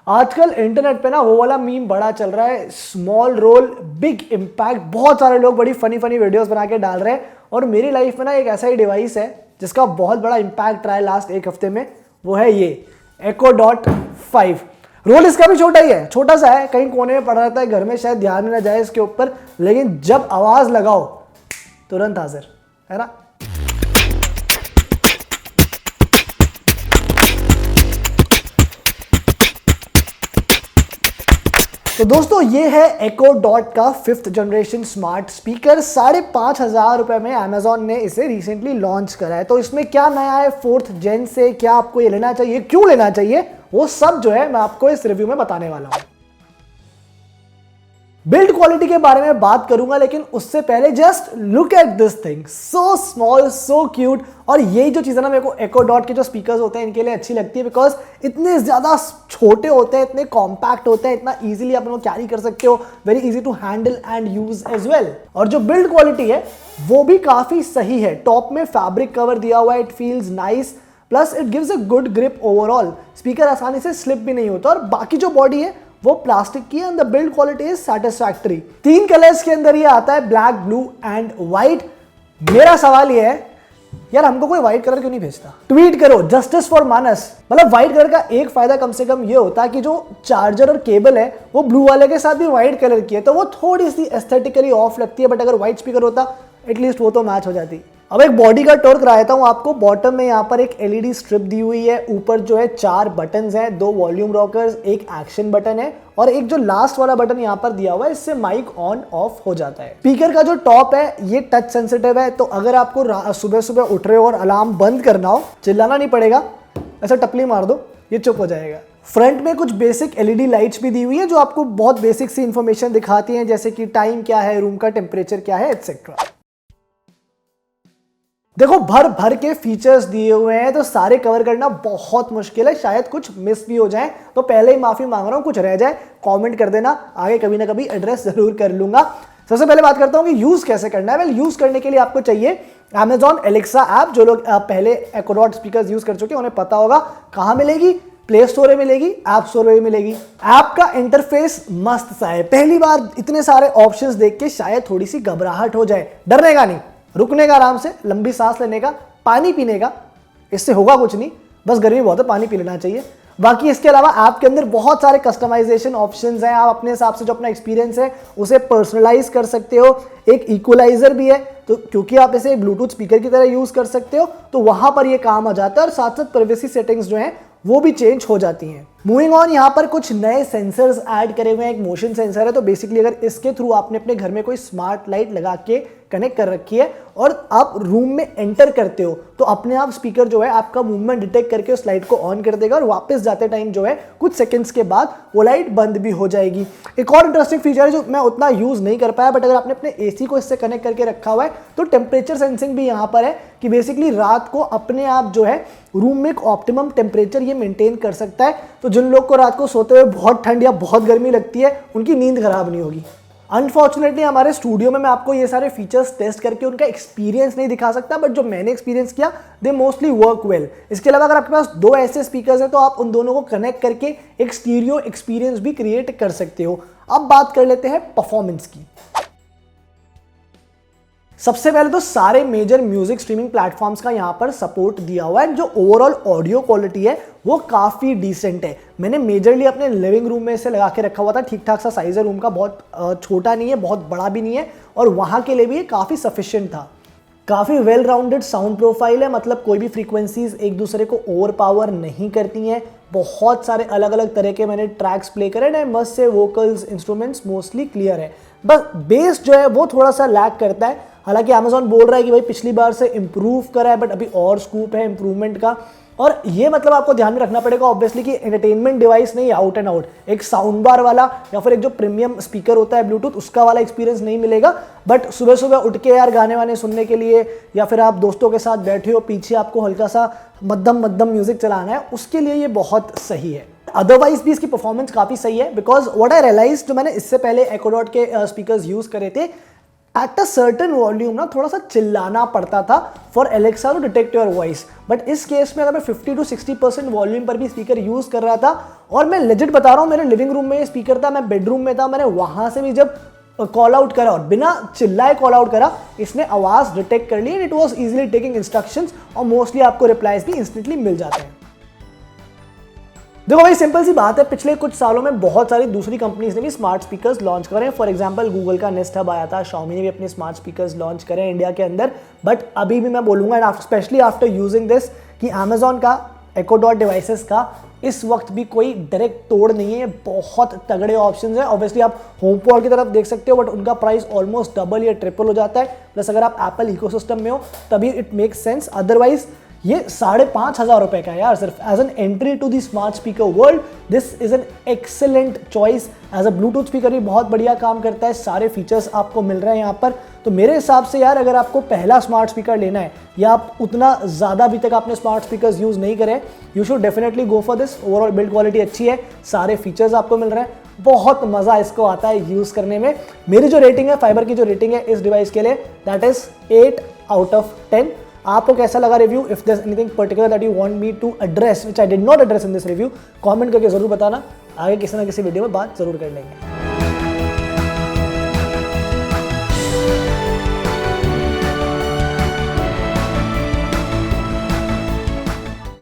आजकल इंटरनेट पे ना वो वाला मीम बड़ा चल रहा है, स्मॉल रोल बिग इम्पैक्ट। बहुत सारे लोग बड़ी फनी फनी वीडियोस बना के डाल रहे हैं और मेरी लाइफ में ना एक ऐसा ही डिवाइस है जिसका बहुत बड़ा इम्पैक्ट रहा है लास्ट एक हफ्ते में। वो है ये Echo Dot 5। रोल इसका भी छोटा ही है, छोटा सा है, कहीं कोने में पड़ा रहता है घर में, शायद ध्यान में ना जाए इसके ऊपर, लेकिन जब आवाज लगाओ तुरंत हाजिर, है ना। तो दोस्तों ये है Echo Dot का 5th जनरेशन स्मार्ट स्पीकर। 5,500 रुपए में Amazon ने इसे रिसेंटली लॉन्च करा है। तो इसमें क्या नया है 4th जेन से, क्या आपको ये लेना चाहिए, क्यों लेना चाहिए, वो सब जो है मैं आपको इस रिव्यू में बताने वाला हूं। बिल्ड क्वालिटी के बारे में बात करूंगा, लेकिन उससे पहले just look at this thing, so small so cute. और यही जो चीज़ है ना, मेरे को Echo Dot के जो स्पीकर्स होते हैं इनके लिए अच्छी लगती है, बिकॉज इतने ज़्यादा छोटे होते हैं, इतने कॉम्पैक्ट होते हैं, इतना ईजिली आप इनको कैरी कर सकते हो, very easy to handle and use as well. और जो बिल्ड क्वालिटी है वो भी काफ़ी सही है। टॉप में फैब्रिक कवर दिया हुआ है, it feels nice, plus it gives a good grip overall. Speaker आसानी से स्लिप भी नहीं होता। और बाकी जो बॉडी है वो प्लास्टिक की है and the build quality is satisfactory. 3 colours के अंदर ये आता है, ब्लैक, ब्लू एंड व्हाइट। मेरा सवाल ये है यार, हमको कोई व्हाइट कलर क्यों नहीं भेजता? ट्वीट करो जस्टिस फॉर मानस। मतलब व्हाइट कलर का एक फायदा कम से कम ये होता है कि जो चार्जर और केबल है वो ब्लू वाले के साथ भी व्हाइट कलर की है, तो वो थोड़ी सी एस्थेटिकली ऑफ लगती है, बट अगर व्हाइट स्पीकर होता एटलीस्ट वो तो मैच हो जाती। अब एक बॉडी का टूर कराता हूं आपको। बॉटम में यहाँ पर एक एलईडी स्ट्रिप दी हुई है, ऊपर जो है 4 बटन्स हैं, 2 वॉल्यूम रॉकर्स, एक एक्शन बटन है और एक जो लास्ट वाला बटन यहाँ पर दिया हुआ है, इससे माइक ऑन ऑफ हो जाता है। स्पीकर का जो टॉप है ये टच सेंसिटिव है, तो अगर आपको सुबह सुबह उठ रहे हो और अलार्म बंद करना हो, चिल्लाना नहीं पड़ेगा, ऐसा टपली मार दो, ये चुप हो जाएगा। फ्रंट में कुछ बेसिक एलईडी लाइट्स भी दी हुई है जो आपको बहुत बेसिक सी इंफॉर्मेशन दिखाती हैं, जैसे कि टाइम क्या है, रूम का टेम्परेचर क्या है, एटसेट्रा। देखो भर भर के फीचर्स दिए हुए हैं, तो सारे कवर करना बहुत मुश्किल है, शायद कुछ मिस भी हो जाए, तो पहले ही माफी मांग रहा हूं, कुछ रह जाए कमेंट कर देना, आगे कभी ना कभी एड्रेस जरूर कर लूंगा। सबसे पहले बात करता हूं कि यूज कैसे करना है। वेल, यूज करने के लिए आपको चाहिए Amazon Alexa ऐप। जो लोग पहले Echo Dot स्पीकर यूज कर चुके हैं उन्हें पता होगा कहां मिलेगी, प्ले स्टोर में मिलेगी, ऐप स्टोर में भी मिलेगी। ऐप का इंटरफेस मस्त सा है, पहली बार इतने सारे ऑप्शंस देख के शायद थोड़ी सी घबराहट हो जाए, डरने का नहीं, रुकने का, आराम से लंबी सांस लेने का, पानी पीने का, इससे होगा कुछ नहीं, बस गर्मी बहुत है, पानी पी लेना चाहिए। बाकी इसके अलावा ऐप के अंदर बहुत सारे कस्टमाइजेशन ऑप्शंस हैं, आप अपने हिसाब से जो अपना एक्सपीरियंस है उसे पर्सनलाइज कर सकते हो। एक इक्वलाइजर भी है, तो क्योंकि आप इसे ब्लूटूथ स्पीकर की तरह यूज कर सकते हो, तो वहां पर ये काम आ जाता है। और साथ साथ प्राइवेसी सेटिंग्स जो हैं वो भी चेंज हो जाती हैं। मूविंग ऑन, यहाँ पर कुछ नए सेंसर्स ऐड करे हुए हैं। एक मोशन सेंसर है, तो बेसिकली अगर इसके थ्रू आपने अपने घर में कोई स्मार्ट लाइट लगा के कनेक्ट कर रखी है और आप रूम में एंटर करते हो, तो अपने आप स्पीकर जो है आपका मूवमेंट डिटेक्ट करके उस लाइट को ऑन कर देगा और वापस जाते टाइम जो है कुछ सेकंड्स के बाद वो लाइट बंद भी हो जाएगी। एक और इंटरेस्टिंग फीचर है जो मैं उतना यूज नहीं कर पाया, बट अगर आपने अपने एसी को इससे कनेक्ट करके रखा हुआ है तो टेम्परेचर सेंसिंग भी यहाँ पर है, कि बेसिकली रात को अपने आप जो है रूम में एक ऑप्टिमम टेम्परेचर ये मेंटेन कर सकता है। तो जिन लोग को रात को सोते हुए बहुत ठंड या बहुत गर्मी लगती है, उनकी नींद खराब नहीं होगी। अनफॉर्चुनेटली हमारे स्टूडियो में मैं आपको ये सारे फीचर्स टेस्ट करके उनका एक्सपीरियंस नहीं दिखा सकता, बट जो मैंने एक्सपीरियंस किया दे मोस्टली वर्क वेल। इसके अलावा अगर आपके पास 2 ऐसे स्पीकर्स हैं तो आप उन दोनों को कनेक्ट करके एक स्टीरियो एक्सपीरियंस भी क्रिएट कर सकते हो। अब बात कर लेते हैं परफॉर्मेंस की। सबसे पहले तो सारे मेजर म्यूजिक स्ट्रीमिंग प्लेटफॉर्म्स का यहाँ पर सपोर्ट दिया हुआ है। जो ओवरऑल ऑडियो क्वालिटी है वो काफ़ी डिसेंट है। मैंने मेजरली अपने लिविंग रूम में इसे लगा के रखा हुआ था, ठीक ठाक सा साइज है रूम का, बहुत छोटा नहीं है, बहुत बड़ा भी नहीं है, और वहाँ के लिए भी ये काफ़ी सफिशिएंट था। काफ़ी वेल राउंडेड साउंड प्रोफाइल है, मतलब कोई भी फ्रीक्वेंसीज एक दूसरे को ओवर पावर नहीं करती हैं। बहुत सारे अलग अलग तरह के मैंने ट्रैक्स प्ले करे ना, मस्त से वोकल्स, इंस्ट्रूमेंट्स मोस्टली क्लियर है। बस बेस जो है वो थोड़ा सा लैग करता है। हालांकि Amazon बोल रहा है कि भाई पिछली बार से इंप्रूव करा है, बट अभी और स्कूप है इंप्रूवमेंट का। और ये मतलब आपको ध्यान में रखना पड़ेगा ऑब्वियसली कि एंटरटेनमेंट डिवाइस नहीं, आउट एंड आउट एक साउंड बार वाला या फिर एक जो प्रीमियम स्पीकर होता है ब्लूटूथ, उसका वाला एक्सपीरियंस नहीं मिलेगा। बट सुबह सुबह उठ के यार गाने वाने सुनने के लिए, या फिर आप दोस्तों के साथ बैठे हो, पीछे आपको हल्का सा मध्यम मध्यम म्यूजिक चलाना है, उसके लिए ये बहुत सही है। अदरवाइज भी इसकी परफॉर्मेंस काफ़ी सही है, बिकॉज व्हाट आई रियलाइज, जो मैंने इससे पहले Echo Dot के स्पीकर्स यूज़ करे थे, एट अ सर्टन वॉल्यूम ना थोड़ा सा चिल्लाना पड़ता था for Alexa to detect your voice, but इस केस में अगर मैं 50 to 60% वॉल्यूम पर भी स्पीकर यूज कर रहा था, और मैं लेजिट बता रहा हूँ, मेरे लिविंग रूम में ये स्पीकर था, मैं बेडरूम में था, मैंने वहां से भी जब कॉल आउट करा और बिना चिल्लाए कॉल आउट करा, इसने आवाज डिटेक्ट कर ली and it was easily taking instructions, और मोस्टली आपको रिप्लाईज भी इंस्टेंटली मिल जाते हैं। देखो भाई सिंपल सी बात है, पिछले कुछ सालों में बहुत सारी दूसरी कंपनीज ने भी स्मार्ट स्पीकर्स लॉन्च करे हैं। फॉर एग्जांपल गूगल का नेस्ट हब आया था, Xiaomi ने भी अपने स्मार्ट स्पीकर्स लॉन्च करे हैं इंडिया के अंदर, बट अभी भी मैं बोलूंगा and specially after using this कि Amazon का Echo Dot डिवाइसेस का इस वक्त भी कोई डायरेक्ट तोड़ नहीं है, बहुत तगड़े ऑप्शंस हैं। ऑब्वियसली आप HomePod की तरफ देख सकते हो, बट उनका प्राइस ऑलमोस्ट डबल या ट्रिपल हो जाता है, प्लस अगर आप एप्पल इकोसिस्टम में हो तभी इट मेक्स सेंस, अदरवाइज ये 5,500 रुपए का है यार सिर्फ। As an entry to the smart speaker world this is an excellent choice. As a Bluetooth speaker भी बहुत बढ़िया काम करता है, सारे फीचर्स आपको मिल रहे हैं यहाँ पर। तो मेरे हिसाब से यार अगर आपको पहला स्मार्ट स्पीकर लेना है या आप उतना ज़्यादा अभी तक आपने स्मार्ट स्पीकर्स यूज़ नहीं करे, you should definitely go for this. Overall build quality अच्छी है, सारे फीचर्स आपको मिल रहे हैं, बहुत मज़ा इसको आता है यूज़ करने में। मेरी जो रेटिंग है, फाइबर की जो रेटिंग है इस डिवाइस के लिए, दैट इज़ 8 out of 10। आपको कैसा लगा review? If there is anything particular that you want me to address which I did not address in this review, comment करके जरूर बताना, आगे किसी ना किसी वीडियो में बात जरूर कर लेंगे।